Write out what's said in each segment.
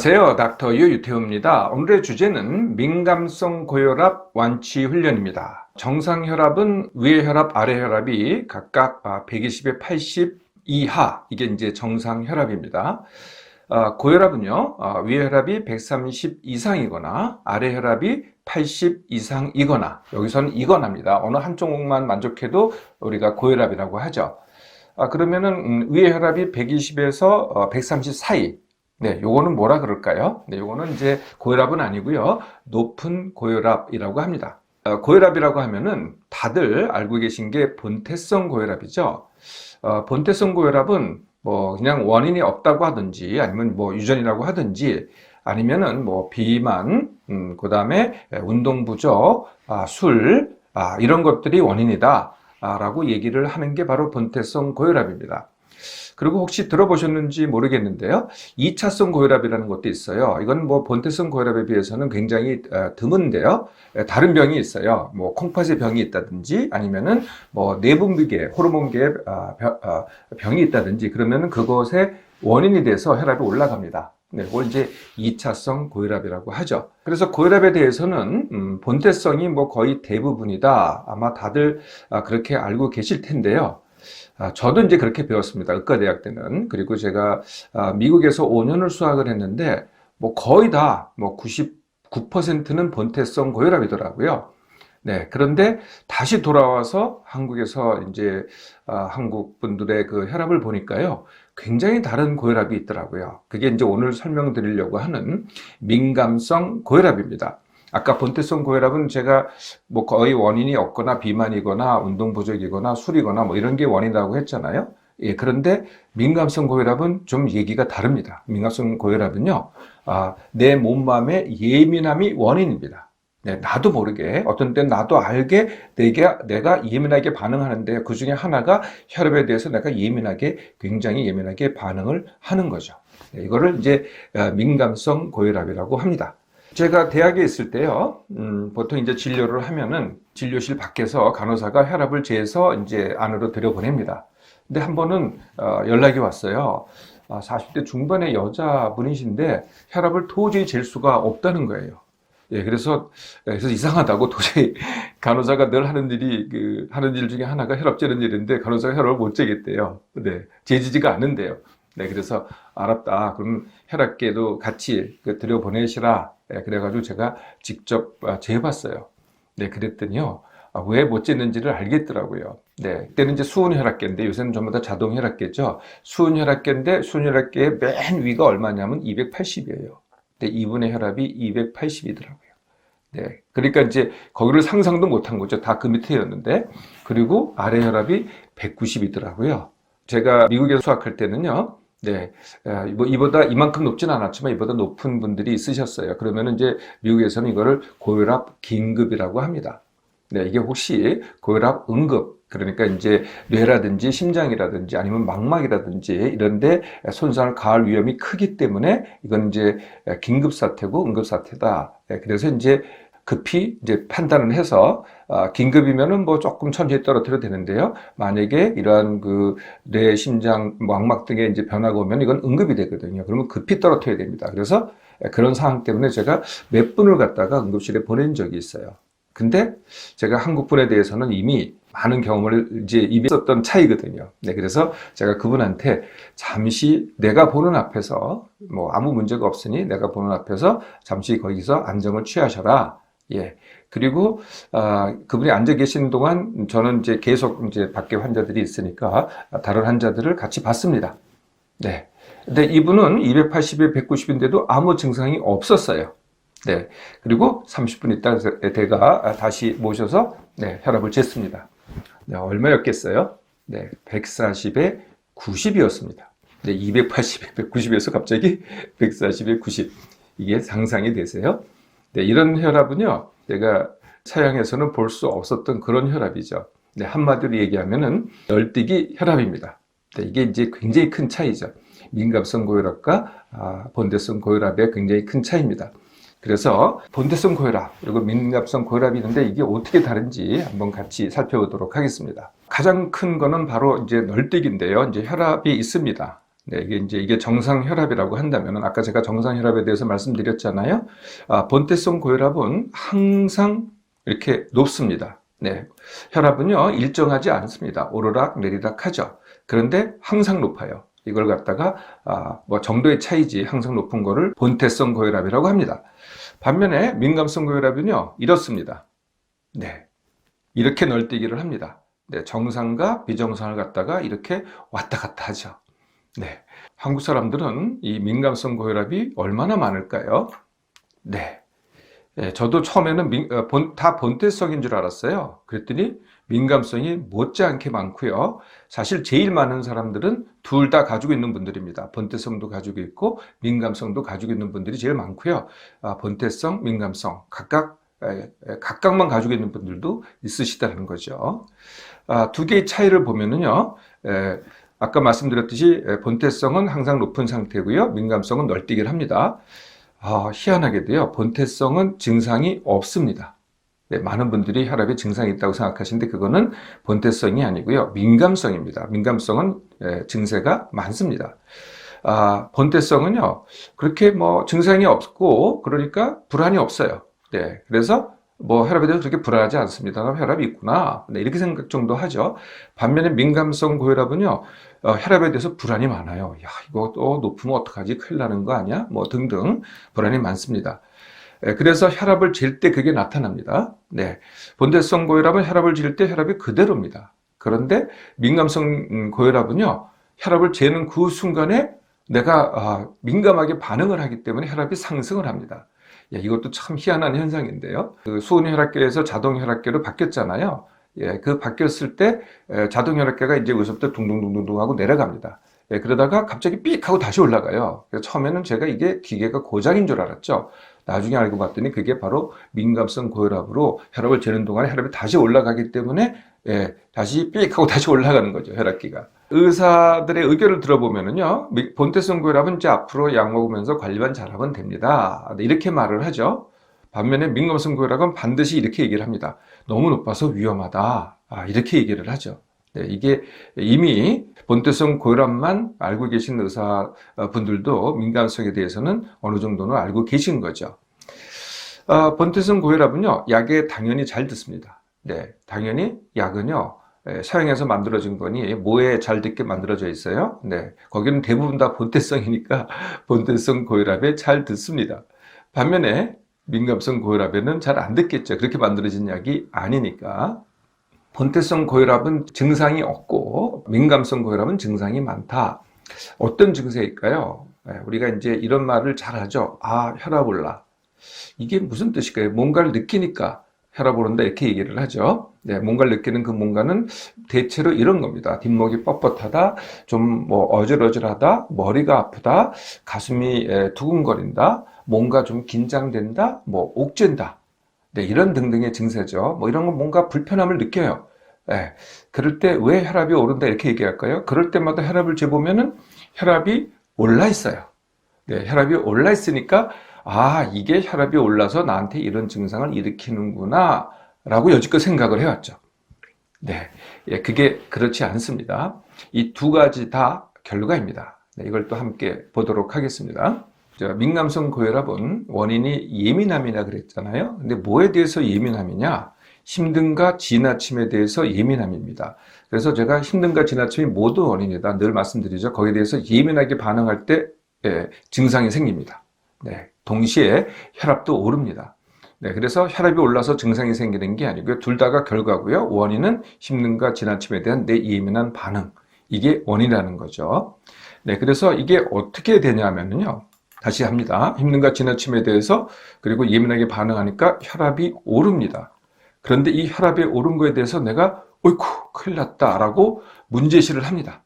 안녕하세요. 닥터 유태우입니다. 오늘의 주제는 민감성 고혈압 완치 훈련입니다. 정상 혈압은 위의 혈압, 아래 혈압이 각각 120에 80 이하, 이게 이제 정상 혈압입니다. 고혈압은요, 위의 혈압이 130 이상이거나 아래 혈압이 80 이상이거나, 여기서는 이거나입니다. 어느 한쪽만 만족해도 우리가 고혈압이라고 하죠. 그러면은 위의 혈압이 120에서 130 사이. 네, 요거는 뭐라 그럴까요? 네, 요거는 이제 고혈압은 아니고요. 높은 고혈압이라고 합니다. 고혈압이라고 하면은 다들 알고 계신 게 본태성 고혈압이죠. 본태성 고혈압은 뭐 그냥 원인이 없다고 하든지 아니면 뭐 유전이라고 하든지 아니면은 뭐 비만, 그다음에 운동 부족, 술, 이런 것들이 원인이다 라고 얘기를 하는 게 바로 본태성 고혈압입니다. 그리고 혹시 들어보셨는지 모르겠는데요. 2차성 고혈압이라는 것도 있어요. 이건 뭐 본태성 고혈압에 비해서는 굉장히 드문데요. 다른 병이 있어요. 뭐 콩팥의 병이 있다든지 아니면은 뭐 내분비계, 호르몬계 병이 있다든지 그러면은 그것의 원인이 돼서 혈압이 올라갑니다. 네, 그걸 이제 2차성 고혈압이라고 하죠. 그래서 고혈압에 대해서는 본태성이 뭐 거의 대부분이다. 아마 다들 그렇게 알고 계실 텐데요. 저도 이제 그렇게 배웠습니다. 의과대학 때는. 그리고 제가 미국에서 5년을 수학을 했는데 뭐 거의 다 뭐 99%는 본태성 고혈압이더라고요. 네. 그런데 다시 돌아와서 한국에서 이제 한국 분들의 그 혈압을 보니까요. 굉장히 다른 고혈압이 있더라고요. 그게 이제 오늘 설명드리려고 하는 민감성 고혈압입니다. 아까 본태성 고혈압은 제가 뭐 거의 원인이 없거나 비만이거나 운동 부족이거나 술이거나 뭐 이런 게 원인이라고 했잖아요. 예, 그런데 민감성 고혈압은 좀 얘기가 다릅니다. 민감성 고혈압은요, 내 몸맘의 예민함이 원인입니다. 네, 나도 모르게 어떤 때는 나도 알게 내가 예민하게 반응하는데 그 중에 하나가 혈압에 대해서 내가 굉장히 예민하게 반응을 하는 거죠. 네, 이거를 이제 민감성 고혈압이라고 합니다. 제가 대학에 있을 때요, 보통 이제 진료를 하면은 진료실 밖에서 간호사가 혈압을 재서 이제 안으로 들여보냅니다. 근데 한 번은 연락이 왔어요. 40대 중반의 여자분이신데 혈압을 도저히 잴 수가 없다는 거예요. 예, 그래서 이상하다고 도저히 간호사가 늘 하는 하는 일 중에 하나가 혈압 재는 일인데 간호사가 혈압을 못 재겠대요. 네, 재지지가 않는데요. 네, 그래서 알았다. 그럼 혈압계도 같이 들여보내시라. 네, 그래가지고 제가 직접 재봤어요. 네, 그랬더니요. 왜 못 쟀는지를 알겠더라고요. 네, 그때는 이제 수은혈압계인데 요새는 전부 다 자동혈압계죠. 수은혈압계인데 수은혈압계의 맨 위가 얼마냐면 280이에요. 근데 이분의 혈압이 280이더라고요. 네, 그러니까 이제 거기를 상상도 못한 거죠. 다 그 밑에였는데. 그리고 아래 혈압이 190이더라고요. 제가 미국에서 수학할 때는요. 네, 뭐 이보다 이만큼 높진 않았지만 이보다 높은 분들이 있으셨어요. 그러면 이제 미국에서는 이거를 고혈압 긴급이라고 합니다. 네, 이게 혹시 고혈압 응급, 그러니까 이제 뇌라든지 심장이라든지 아니면 망막이라든지 이런데 손상을 가할 위험이 크기 때문에 이건 이제 긴급 사태고 응급 사태다. 네, 그래서 이제 급히 이제 판단을 해서 긴급이면은 뭐 조금 천천히 떨어뜨려도 되는데요. 만약에 이러한 뇌, 심장, 망막 등의 이제 변화가 오면 이건 응급이 되거든요. 그러면 급히 떨어뜨려야 됩니다. 그래서 그런 상황 때문에 제가 몇 분을 갖다가 응급실에 보낸 적이 있어요. 근데 제가 한국 분에 대해서는 이미 많은 경험을 이제 이미 썼던 차이거든요. 네, 그래서 제가 그분한테 잠시 내가 보는 앞에서 뭐 아무 문제가 없으니 내가 보는 앞에서 잠시 거기서 안정을 취하셔라. 예. 그리고, 그분이 앉아 계시는 동안 저는 이제 계속 이제 밖에 환자들이 있으니까 다른 환자들을 같이 봤습니다. 네. 근데 이분은 280에 190인데도 아무 증상이 없었어요. 네. 그리고 30분 있다 제가 다시 모셔서 네, 혈압을 쟀습니다. 네, 얼마였겠어요? 네, 140에 90이었습니다. 네, 280에 190에서 갑자기 140에 90. 이게 상상이 되세요? 네, 이런 혈압은요, 내가 서양에서는 볼 수 없었던 그런 혈압이죠. 네, 한마디로 얘기하면은 널뛰기 혈압입니다. 네, 이게 이제 굉장히 큰 차이죠. 민감성 고혈압과 본태성 고혈압의 굉장히 큰 차이입니다. 그래서 본태성 고혈압 그리고 민감성 고혈압이 있는데 이게 어떻게 다른지 한번 같이 살펴보도록 하겠습니다. 가장 큰 거는 바로 이제 널뛰기인데요. 이제 혈압이 있습니다. 네, 이게 정상혈압이라고 한다면, 아까 제가 정상혈압에 대해서 말씀드렸잖아요. 본태성 고혈압은 항상 이렇게 높습니다. 네, 혈압은요, 일정하지 않습니다. 오르락 내리락 하죠. 그런데 항상 높아요. 이걸 갖다가, 뭐 정도의 차이지 항상 높은 거를 본태성 고혈압이라고 합니다. 반면에 민감성 고혈압은요, 이렇습니다. 네, 이렇게 널뛰기를 합니다. 네, 정상과 비정상을 갖다가 이렇게 왔다 갔다 하죠. 네, 한국 사람들은 이 민감성 고혈압이 얼마나 많을까요? 네, 저도 처음에는 다 본태성인 줄 알았어요. 그랬더니 민감성이 못지않게 많고요. 사실 제일 많은 사람들은 둘 다 가지고 있는 분들입니다. 본태성도 가지고 있고 민감성도 가지고 있는 분들이 제일 많고요. 본태성, 민감성 각각만 가지고 있는 분들도 있으시다는 거죠. 두 개의 차이를 보면은요. 아까 말씀드렸듯이 본태성은 항상 높은 상태고요. 민감성은 널뛰기를 합니다. 희한하게도요. 본태성은 증상이 없습니다. 네, 많은 분들이 혈압에 증상이 있다고 생각하시는데 그거는 본태성이 아니고요. 민감성입니다. 민감성은 증세가 많습니다. 본태성은요. 그렇게 뭐 증상이 없고 그러니까 불안이 없어요. 네, 그래서 뭐 혈압에 대해서 그렇게 불안하지 않습니다. 혈압이 있구나. 네, 이렇게 생각 정도 하죠. 반면에 민감성 고혈압은요. 혈압에 대해서 불안이 많아요. 야, 이거 또 높으면 어떡하지? 큰일 나는 거 아니야? 뭐 등등 불안이 많습니다. 그래서 혈압을 잴 때 그게 나타납니다. 네, 본태성 고혈압은 혈압을 잴 때 혈압이 그대로입니다. 그런데 민감성 고혈압은요. 혈압을 재는 그 순간에 내가 민감하게 반응을 하기 때문에 혈압이 상승을 합니다. 이것도 참 희한한 현상인데요. 그 수은혈압계에서 자동혈압계로 바뀌었잖아요. 그 바뀌었을 때 자동혈압계가 이제 여기서부터 둥둥둥둥 하고 내려갑니다. 그러다가 갑자기 삑 하고 다시 올라가요. 그래서 처음에는 제가 이게 기계가 고장인 줄 알았죠. 나중에 알고 봤더니 그게 바로 민감성 고혈압으로 혈압을 재는 동안에 혈압이 다시 올라가기 때문에 다시 삑 하고 다시 올라가는 거죠. 혈압기가. 의사들의 의견을 들어보면은요, 본태성 고혈압은 이제 앞으로 약 먹으면서 관리만 잘하면 됩니다. 이렇게 말을 하죠. 반면에 민감성 고혈압은 반드시 이렇게 얘기를 합니다. 너무 높아서 위험하다. 이렇게 얘기를 하죠. 네, 이게 이미 본태성 고혈압만 알고 계신 의사분들도 민감성에 대해서는 어느 정도는 알고 계신 거죠. 본태성 고혈압은요, 약에 당연히 잘 듣습니다. 네, 당연히 약은요, 서양에서 만들어진 거니 뭐에 잘 듣게 만들어져 있어요. 네, 거기는 대부분 다 본태성이니까 본태성 고혈압에 잘 듣습니다. 반면에 민감성 고혈압에는 잘 안 듣겠죠. 그렇게 만들어진 약이 아니니까. 본태성 고혈압은 증상이 없고 민감성 고혈압은 증상이 많다. 어떤 증세일까요? 우리가 이제 이런 말을 잘 하죠. 혈압 올라. 이게 무슨 뜻일까요? 뭔가를 느끼니까 혈압 오른다 이렇게 얘기를 하죠. 네, 뭔가를 느끼는 그 뭔가는 대체로 이런 겁니다. 뒷목이 뻣뻣하다, 좀 뭐 어질어질하다, 머리가 아프다, 가슴이 두근거린다, 뭔가 좀 긴장된다, 뭐 옥죄다. 네, 이런 등등의 증세죠. 뭐 이런 건 뭔가 불편함을 느껴요. 네, 그럴 때 왜 혈압이 오른다 이렇게 얘기할까요? 그럴 때마다 혈압을 재보면은 혈압이 올라 있어요. 네, 혈압이 올라 있으니까 이게 혈압이 올라서 나한테 이런 증상을 일으키는구나 라고 여지껏 생각을 해왔죠. 네, 그게 그렇지 않습니다. 이 두 가지 다 결과입니다. 네, 이걸 또 함께 보도록 하겠습니다. 민감성 고혈압은 원인이 예민함이라 그랬잖아요. 근데 뭐에 대해서 예민함이냐? 힘듦과 지나침에 대해서 예민함입니다. 그래서 제가 힘듦과 지나침이 모두 원인이다 늘 말씀드리죠. 거기에 대해서 예민하게 반응할 때 증상이 생깁니다. 네, 동시에 혈압도 오릅니다. 네, 그래서 혈압이 올라서 증상이 생기는 게 아니고요. 둘 다가 결과고요. 원인은 힘듦과 지나침에 대한 내 예민한 반응. 이게 원인이라는 거죠. 네, 그래서 이게 어떻게 되냐면요. 다시 합니다. 힘듦과 지나침에 대해서 그리고 예민하게 반응하니까 혈압이 오릅니다. 그런데 이 혈압이 오른 거에 대해서 내가 어이쿠 큰일 났다 라고 문제시를 합니다.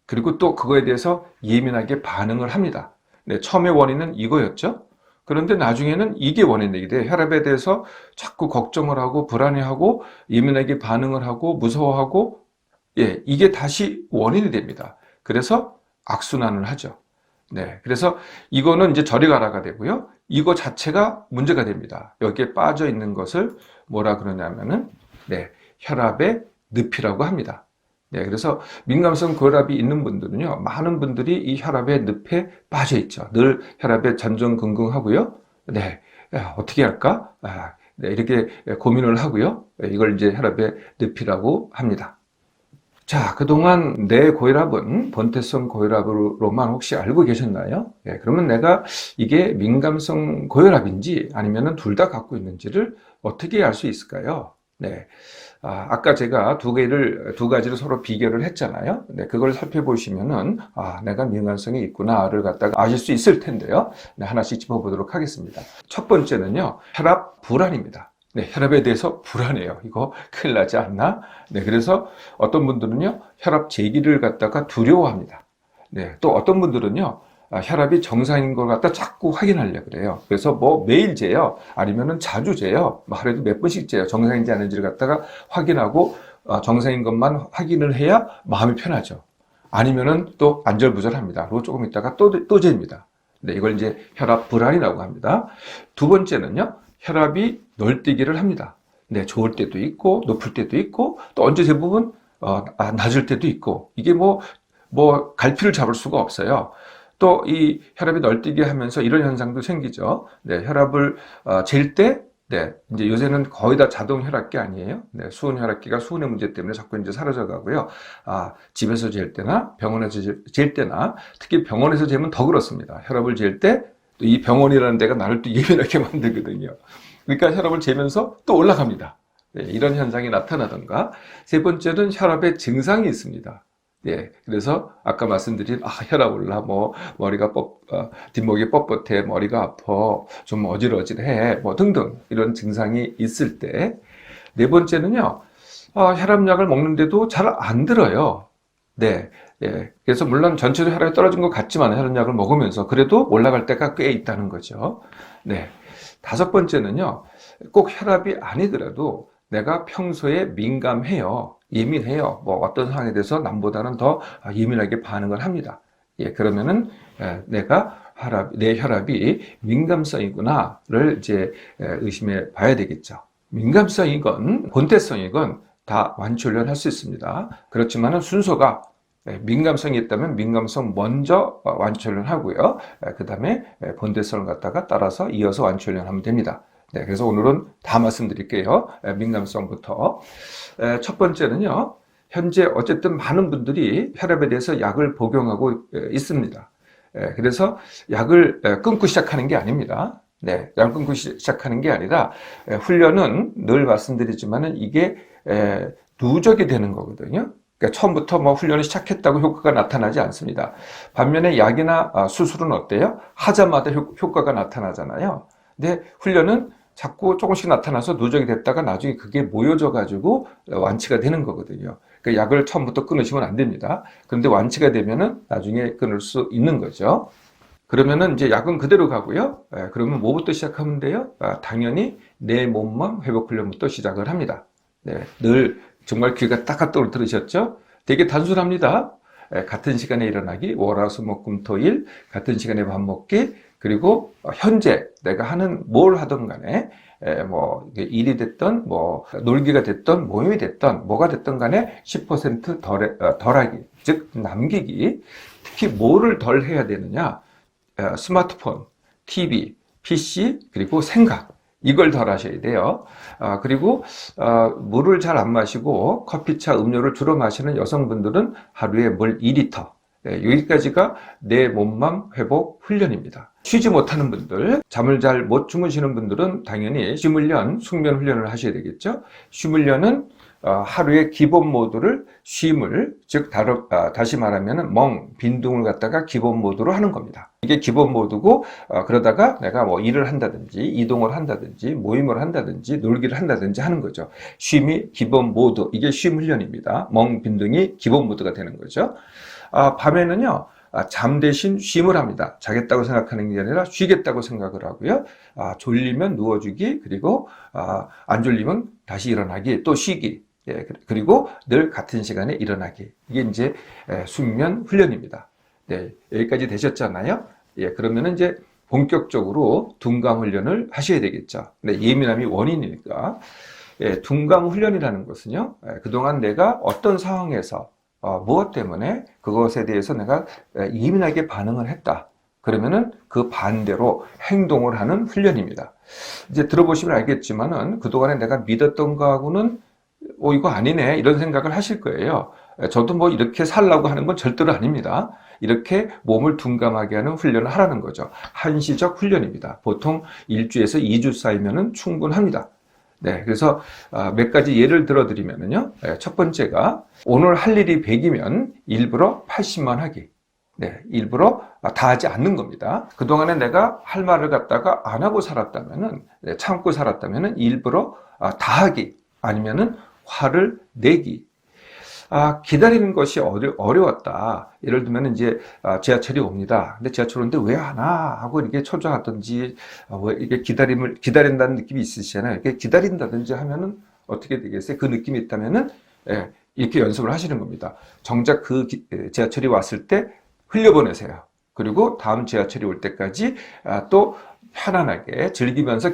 그리고 또 그거에 대해서 예민하게 반응을 합니다. 네, 처음에 원인은 이거였죠. 그런데 나중에는 이게 원인이 돼요. 혈압에 대해서 자꾸 걱정을 하고 불안해하고 예민하게 반응을 하고 무서워하고 이게 다시 원인이 됩니다. 그래서 악순환을 하죠. 네, 그래서 이거는 이제 저리 가라가 되고요. 이거 자체가 문제가 됩니다. 여기에 빠져 있는 것을 뭐라 그러냐면은 혈압의 늪이라고 합니다. 네, 그래서 민감성 고혈압이 있는 분들은요, 많은 분들이 이 혈압의 늪에 빠져 있죠. 늘 혈압에 전전긍긍하고요. 네, 어떻게 할까? 네, 이렇게 고민을 하고요. 이걸 이제 혈압의 늪이라고 합니다. 자, 그동안 내 고혈압은 번태성 고혈압으로만 혹시 알고 계셨나요? 예, 그러면 내가 이게 민감성 고혈압인지 아니면 둘 다 갖고 있는지를 어떻게 알 수 있을까요? 네. 아까 제가 두 가지를 서로 비교를 했잖아요. 네, 그걸 살펴보시면은, 내가 민감성이 있구나를 갖다가 아실 수 있을 텐데요. 네, 하나씩 짚어보도록 하겠습니다. 첫 번째는요, 혈압 불안입니다. 네, 혈압에 대해서 불안해요. 이거 큰일 나지 않나? 네, 그래서 어떤 분들은요, 혈압 재기를 갖다가 두려워합니다. 네, 또 어떤 분들은요, 혈압이 정상인 걸 갖다 자꾸 확인하려고 그래요. 그래서 뭐 매일 재요. 아니면은 자주 재요. 뭐 하루에도 몇 번씩 재요. 정상인지 아닌지를 갖다가 확인하고 정상인 것만 확인을 해야 마음이 편하죠. 아니면은 또 안절부절합니다. 그리고 조금 있다가 또 잽니다. 네, 이걸 이제 혈압 불안이라고 합니다. 두 번째는요, 혈압이 널뛰기를 합니다. 네, 좋을 때도 있고 높을 때도 있고 또 언제 대부분 낮을 때도 있고 이게 뭐 갈피를 잡을 수가 없어요. 또 이 혈압이 널뛰게 하면서 이런 현상도 생기죠. 네, 혈압을 잴 때, 네, 이제 요새는 거의 다 자동 혈압기 아니에요. 네, 수은 혈압기가 수은의 문제 때문에 자꾸 이제 사라져 가고요. 집에서 잴 때나 병원에서 잴 때나 특히 병원에서 재면 더 그렇습니다. 혈압을 잴 때 이 병원이라는 데가 나를 또 예민하게 만들거든요. 그러니까 혈압을 재면서 또 올라갑니다. 네, 이런 현상이 나타나던가. 세 번째는 혈압의 증상이 있습니다. 예, 그래서 아까 말씀드린 혈압 올라, 뭐 머리가 뒷목이 뻣뻣해, 머리가 아파, 좀 어질어질해, 뭐 등등 이런 증상이 있을 때. 네 번째는요, 혈압약을 먹는데도 잘 안 들어요. 네, 예, 그래서 물론 전체적으로 혈압이 떨어진 것 같지만 혈압약을 먹으면서 그래도 올라갈 때가 꽤 있다는 거죠. 네, 다섯 번째는요, 꼭 혈압이 아니더라도 내가 평소에 민감해요. 예민해요. 뭐 어떤 상황에 대해서 남보다는 더 예민하게 반응을 합니다. 예, 그러면은 내 혈압이 민감성이구나를 이제 의심해 봐야 되겠죠. 민감성이건 본태성이건 다 완치훈련할 수 있습니다. 그렇지만은 순서가 민감성이 있다면 민감성 먼저 완치훈련 하고요. 그 다음에 본태성을 갖다가 따라서 이어서 완치훈련 하면 됩니다. 네, 그래서 오늘은 다 말씀드릴게요. 민감성부터. 첫 번째는요, 현재 어쨌든 많은 분들이 혈압에 대해서 약을 복용하고 있습니다. 그래서 약을 끊고 시작하는 게 아닙니다. 네, 약을 끊고 시작하는 게 아니라 훈련은 늘 말씀드리지만은 이게 누적이 되는 거거든요. 그러니까 처음부터 뭐 훈련을 시작했다고 효과가 나타나지 않습니다. 반면에 약이나 수술은 어때요? 하자마자 효과가 나타나잖아요. 근데 훈련은 자꾸 조금씩 나타나서 누적이 됐다가 나중에 그게 모여져 가지고 완치가 되는 거거든요. 그러니까 약을 처음부터 끊으시면 안 됩니다. 그런데 완치가 되면은 나중에 끊을 수 있는 거죠. 그러면은 이제 약은 그대로 가고요. 그러면 뭐부터 시작하면 돼요? 당연히 내 몸만 회복 훈련부터 시작을 합니다. 네, 늘 정말 귀가 딱딱 들으셨죠? 되게 단순합니다. 같은 시간에 일어나기, 월화수목금토일 같은 시간에 밥 먹기, 그리고 현재 내가 하는 뭘 하든 간에 뭐 일이 됐던 뭐 놀기가 됐던 모임이 됐던 뭐가 됐던 간에 10% 덜하기, 즉 남기기. 특히 뭐를 덜 해야 되느냐? 스마트폰, TV, PC, 그리고 생각. 이걸 덜 하셔야 돼요. 그리고 물을 잘 안 마시고 커피차, 음료를 주로 마시는 여성분들은 하루에 물 2리터. 여기까지가 내 몸만 회복 훈련입니다. 쉬지 못하는 분들, 잠을 잘 못 주무시는 분들은 당연히 쉼훈련, 숙면 훈련을 하셔야 되겠죠. 쉼훈련은 하루의 기본 모드를 쉼을, 즉 다시 말하면 빈둥을 갖다가 기본 모드로 하는 겁니다. 이게 기본 모드고 그러다가 내가 뭐 일을 한다든지 이동을 한다든지 모임을 한다든지 놀기를 한다든지 하는 거죠. 쉼이 기본 모드, 이게 쉼 훈련입니다. 빈둥이 기본 모드가 되는 거죠. 밤에는요, 잠 대신 쉼을 합니다. 자겠다고 생각하는 게 아니라 쉬겠다고 생각을 하고요. 졸리면 누워주기, 그리고 안 졸리면 다시 일어나기, 또 쉬기. 예, 그리고 늘 같은 시간에 일어나기. 이게 이제 숙면 훈련입니다. 네, 여기까지 되셨잖아요. 예, 그러면은 이제 본격적으로 둔감 훈련을 하셔야 되겠죠. 네, 예민함이 원인이니까. 예, 둔감 훈련이라는 것은요, 그동안 내가 어떤 상황에서 무엇 때문에 그것에 대해서 내가 예민하게 반응을 했다. 그러면은 그 반대로 행동을 하는 훈련입니다. 이제 들어보시면 알겠지만은 그동안에 내가 믿었던 거하고는 이거 아니네 이런 생각을 하실 거예요. 저도 뭐 이렇게 살라고 하는 건 절대로 아닙니다. 이렇게 몸을 둔감하게 하는 훈련을 하라는 거죠. 한시적 훈련입니다. 보통 1주에서 2주 쌓이면은 충분합니다. 네, 그래서 몇 가지 예를 들어 드리면요. 첫 번째가 오늘 할 일이 100이면 일부러 80만 하기. 네, 일부러 다 하지 않는 겁니다. 그동안에 내가 할 말을 갖다가 안 하고 살았다면은, 참고 살았다면은 일부러 다 하기. 아니면은 화를 내기. 기다리는 것이 어려웠다. 예를 들면 이제 지하철이 옵니다. 근데 지하철 오는데 왜 안 와? 하고 이렇게 초조하든지, 왜 이게 기다린다는 느낌이 있으시잖아요. 이렇게 기다린다든지 하면은 어떻게 되겠어요? 그 느낌이 있다면은, 이렇게 연습을 하시는 겁니다. 정작 그 지하철이 왔을 때 흘려보내세요. 그리고 다음 지하철이 올 때까지 또 편안하게 즐기면서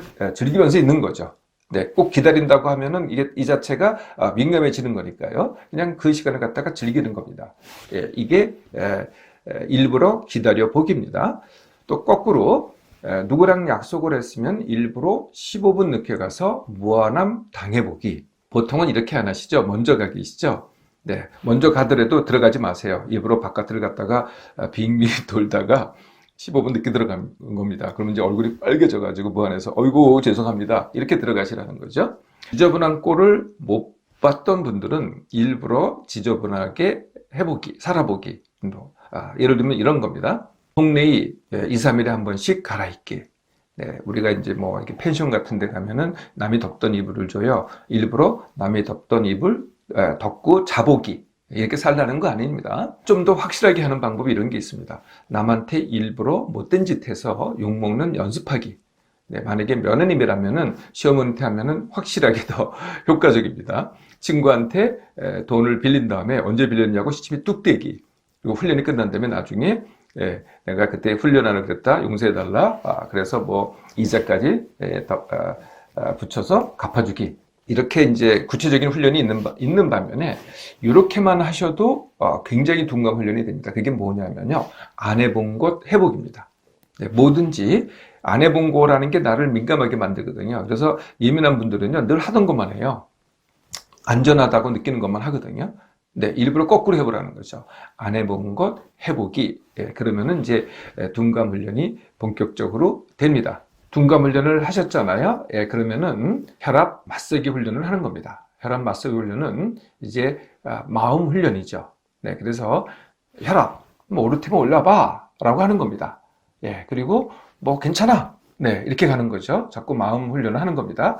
있는 거죠. 네, 꼭 기다린다고 하면은 이 자체가 민감해지는 거니까요. 그냥 그 시간을 갖다가 즐기는 겁니다. 이게 일부러 기다려 보기입니다. 또 거꾸로 누구랑 약속을 했으면 일부러 15분 늦게 가서 무한함 당해보기. 보통은 이렇게 안 하시죠? 먼저 가기시죠? 네, 먼저 가더라도 들어가지 마세요. 일부러 바깥을 갔다가 빙빙 돌다가 15분 늦게 들어간 겁니다. 그러면 이제 얼굴이 빨개져가지고 무안해서 어이구 죄송합니다. 이렇게 들어가시라는 거죠. 지저분한 꼴을 못 봤던 분들은 일부러 지저분하게 살아보기. 예를 들면 이런 겁니다. 동네에 2, 3일에 한 번씩 갈아입기. 네, 우리가 이제 뭐 이렇게 펜션 같은 데 가면은 남이 덮던 이불을 줘요. 일부러 남이 덮던 이불 덮고 자보기. 이렇게 살라는 거 아닙니다. 좀 더 확실하게 하는 방법이 이런 게 있습니다. 남한테 일부러 못된 짓 해서 욕먹는 연습하기. 네, 만약에 며느님이라면은 시어머니한테 하면은 확실하게 더 효과적입니다. 친구한테 돈을 빌린 다음에 언제 빌렸냐고 시침이 뚝대기. 그리고 훈련이 끝난 다음에 나중에 내가 그때 훈련하는 그랬다 용서해달라. 그래서 뭐 이자까지 붙여서 갚아주기. 이렇게 이제 구체적인 훈련이 있는 반면에 이렇게만 하셔도 굉장히 둔감 훈련이 됩니다. 그게 뭐냐면요. 안 해본 것 회복입니다. 네, 뭐든지 안 해본 거라는 게 나를 민감하게 만들거든요. 그래서 예민한 분들은요, 늘 하던 것만 해요. 안전하다고 느끼는 것만 하거든요. 네, 일부러 거꾸로 해보라는 거죠. 안 해본 것 해보기. 그러면은 이제 둔감 훈련이 본격적으로 됩니다. 둔감 훈련을 하셨잖아요. 그러면은 혈압 맞서기 훈련을 하는 겁니다. 혈압 맞서기 훈련은 이제 마음 훈련이죠. 네, 그래서 혈압 뭐 오르티면 올라봐 라고 하는 겁니다. 그리고 뭐 괜찮아. 네, 이렇게 가는 거죠. 자꾸 마음 훈련을 하는 겁니다.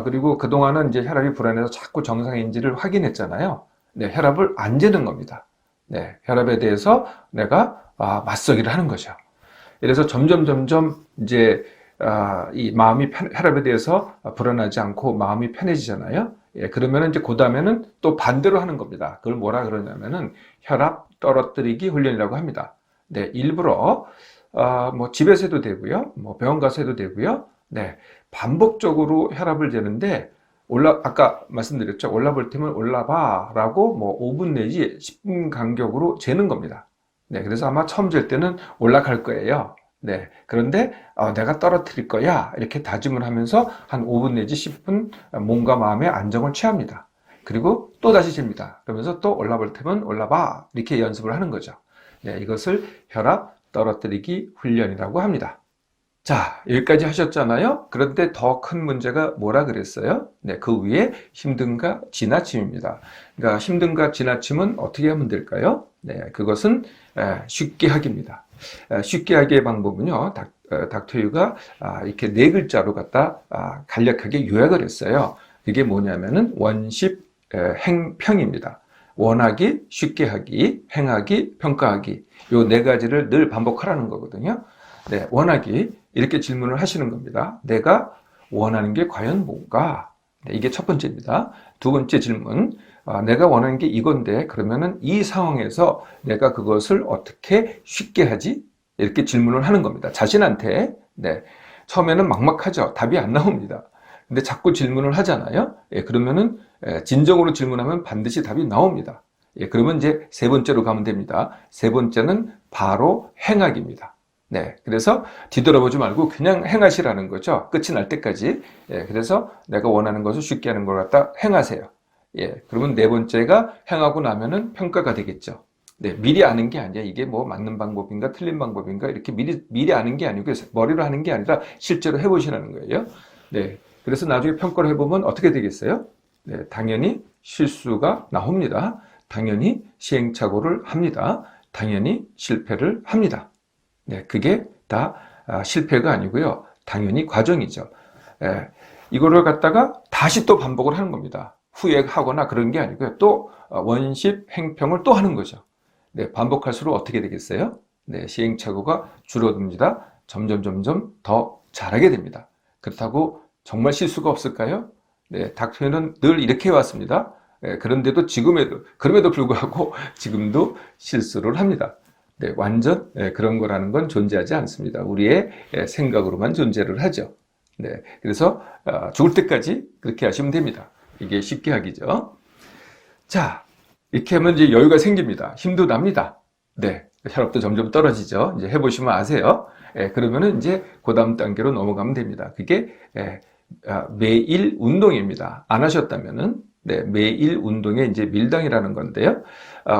그리고 그동안은 이제 혈압이 불안해서 자꾸 정상인지를 확인했잖아요. 네, 혈압을 안 재는 겁니다. 네, 혈압에 대해서 내가 맞서기를 하는 거죠. 그래서 점점 이제 이 마음이 혈압에 대해서 불안하지 않고 마음이 편해지잖아요. 그러면 이제 그 다음에는 또 반대로 하는 겁니다. 그걸 뭐라 그러냐면은 혈압 떨어뜨리기 훈련이라고 합니다. 네, 일부러 뭐 집에서 해도 되고요, 뭐 병원 가서 해도 되고요. 네, 반복적으로 혈압을 재는데 아까 말씀드렸죠. 올라볼 테면 올라봐라고 뭐 5분 내지 10분 간격으로 재는 겁니다. 네, 그래서 아마 처음 잴 때는 올라갈 거예요. 네, 그런데 내가 떨어뜨릴 거야 이렇게 다짐을 하면서 한 5분 내지 10분 몸과 마음의 안정을 취합니다. 그리고 또 다시 잽니다. 그러면서 또 올라볼 테면 올라봐 이렇게 연습을 하는 거죠. 네, 이것을 혈압 떨어뜨리기 훈련이라고 합니다. 자, 여기까지 하셨잖아요. 그런데 더 큰 문제가 뭐라 그랬어요? 네, 그 위에 힘듦과 지나침입니다. 그러니까 힘듦과 지나침은 어떻게 하면 될까요? 네, 그것은 쉽게 하기입니다. 쉽게 하기의 방법은요, 닥터 유가 이렇게 네 글자로 갖다 간략하게 요약을 했어요. 그게 뭐냐면은 원십 행평입니다. 원하기, 쉽게 하기, 행하기, 평가하기. 요 네 가지를 늘 반복하라는 거거든요. 네, 원하기 이렇게 질문을 하시는 겁니다. 내가 원하는 게 과연 뭔가? 네, 이게 첫 번째입니다. 두 번째 질문, 내가 원하는 게 이건데 그러면은 이 상황에서 내가 그것을 어떻게 쉽게 하지? 이렇게 질문을 하는 겁니다. 자신한테. 네, 처음에는 막막하죠. 답이 안 나옵니다. 근데 자꾸 질문을 하잖아요. 그러면은 진정으로 질문하면 반드시 답이 나옵니다. 예, 그러면 이제 세 번째로 가면 됩니다. 세 번째는 바로 행하기입니다. 네, 그래서 뒤돌아보지 말고 그냥 행하시라는 거죠. 끝이 날 때까지. 예, 그래서 내가 원하는 것을 쉽게 하는 걸 갖다 행하세요. 예, 그러면 네 번째가 행하고 나면은 평가가 되겠죠. 네, 미리 아는 게 아니야. 이게 뭐 맞는 방법인가 틀린 방법인가 이렇게 미리 아는 게 아니고 머리로 하는 게 아니라 실제로 해보시라는 거예요. 네, 그래서 나중에 평가를 해보면 어떻게 되겠어요? 네, 당연히 실수가 나옵니다. 당연히 시행착오를 합니다. 당연히 실패를 합니다. 네, 그게 다 실패가 아니고요. 당연히 과정이죠. 예, 이거를 갖다가 다시 또 반복을 하는 겁니다. 후회하거나 그런 게 아니고요. 또 원십 행평을 또 하는 거죠. 네, 반복할수록 어떻게 되겠어요? 네, 시행착오가 줄어듭니다. 점점 더 잘하게 됩니다. 그렇다고 정말 실수가 없을까요? 네, 닥터는 늘 이렇게 해왔습니다. 네, 그런데도 그럼에도 불구하고 지금도 실수를 합니다. 네, 완전 그런 거라는 건 존재하지 않습니다. 우리의 생각으로만 존재를 하죠. 네, 그래서 죽을 때까지 그렇게 하시면 됩니다. 이게 쉽게 하기죠. 자, 이렇게 하면 이제 여유가 생깁니다. 힘도 납니다. 네, 혈압도 점점 떨어지죠. 이제 해보시면 아세요. 그러면은 이제 그 다음 단계로 넘어가면 됩니다. 그게 매일 운동입니다. 안 하셨다면은 네, 매일 운동에 이제 밀당이라는 건데요.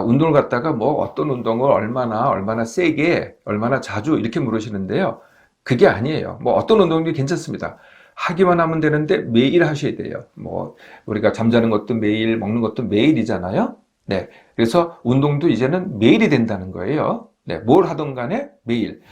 운동을 갖다가 뭐 어떤 운동을 얼마나 세게, 얼마나 자주 이렇게 물으시는데요. 그게 아니에요. 뭐 어떤 운동도 괜찮습니다. 하기만 하면 되는데 매일 하셔야 돼요. 뭐 우리가 잠자는 것도 매일, 먹는 것도 매일이잖아요. 네, 그래서 운동도 이제는 매일이 된다는 거예요. 네, 뭘 하든 간에 매일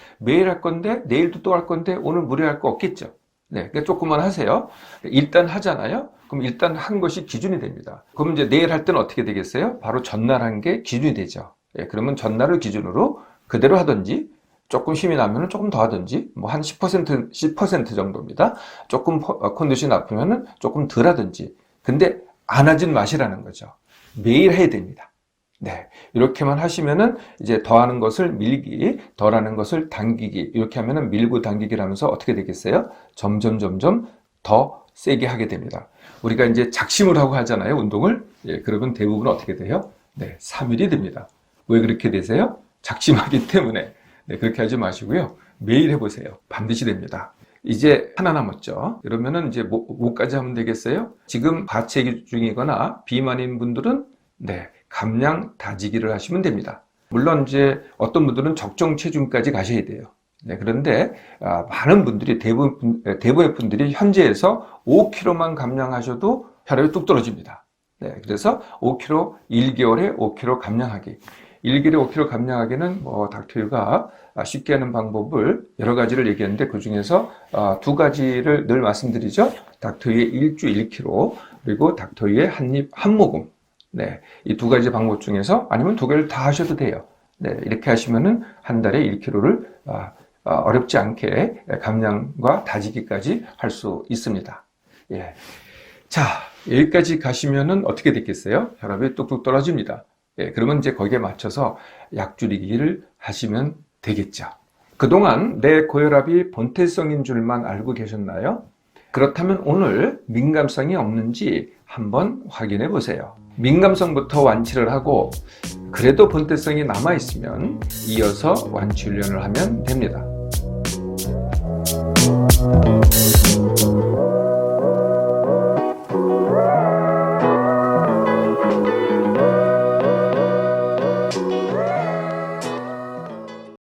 할 건데 내일도 또 할 건데 오늘 무리할 거 없겠죠. 네, 그러니까 조금만 하세요. 일단 하잖아요. 그럼 일단 한 것이 기준이 됩니다. 그럼 이제 내일 할 때는 어떻게 되겠어요? 바로 전날 한 게 기준이 되죠. 예, 그러면 전날을 기준으로 그대로 하든지 조금 힘이 나면 조금 더 하든지 뭐 한 10% 정도입니다. 조금 컨디션이 나쁘면 조금 덜 하든지. 근데 안 하진 마시라는 거죠. 매일 해야 됩니다. 네, 이렇게만 하시면은 이제 더하는 것을 밀기, 덜하는 것을 당기기 이렇게 하면은 밀고 당기기라면서 어떻게 되겠어요? 점점 더 세게 하게 됩니다. 우리가 이제 작심을 하고 하잖아요, 운동을. 예, 그러면 대부분 어떻게 돼요? 네, 3일이 됩니다. 왜 그렇게 되세요? 작심하기 때문에. 네, 그렇게 하지 마시고요. 매일 해보세요. 반드시 됩니다. 이제 하나 남았죠. 그러면은 이제 뭐까지 하면 되겠어요? 지금 과체기 중이거나 비만인 분들은 네, 감량 다지기를 하시면 됩니다. 물론 이제 어떤 분들은 적정 체중까지 가셔야 돼요. 네, 그런데 많은 분들이 대부분의 분들이 현재에서 5kg만 감량하셔도 혈압이 뚝 떨어집니다. 네, 그래서 5kg 1개월에 5kg 감량하기. 1개월에 5kg 감량하기는 뭐 닥터유가 쉽게 하는 방법을 여러 가지를 얘기했는데 그 중에서 두 가지를 늘 말씀드리죠. 닥터유의 일주 1kg 그리고 닥터유의 한입 한 모금. 네, 이 두 가지 방법 중에서 아니면 두 개를 다 하셔도 돼요. 네, 이렇게 하시면은 한 달에 1kg를 어렵지 않게 감량과 다지기까지 할 수 있습니다. 예. 자, 여기까지 가시면은 어떻게 됐겠어요? 혈압이 뚝뚝 떨어집니다. 예, 그러면 이제 거기에 맞춰서 약 줄이기를 하시면 되겠죠. 그동안 내 고혈압이 본태성인 줄만 알고 계셨나요? 그렇다면 오늘 민감성이 없는지 한번 확인해 보세요. 민감성부터 완치를 하고 그래도 본태성이 남아있으면 이어서 완치 훈련을 하면 됩니다.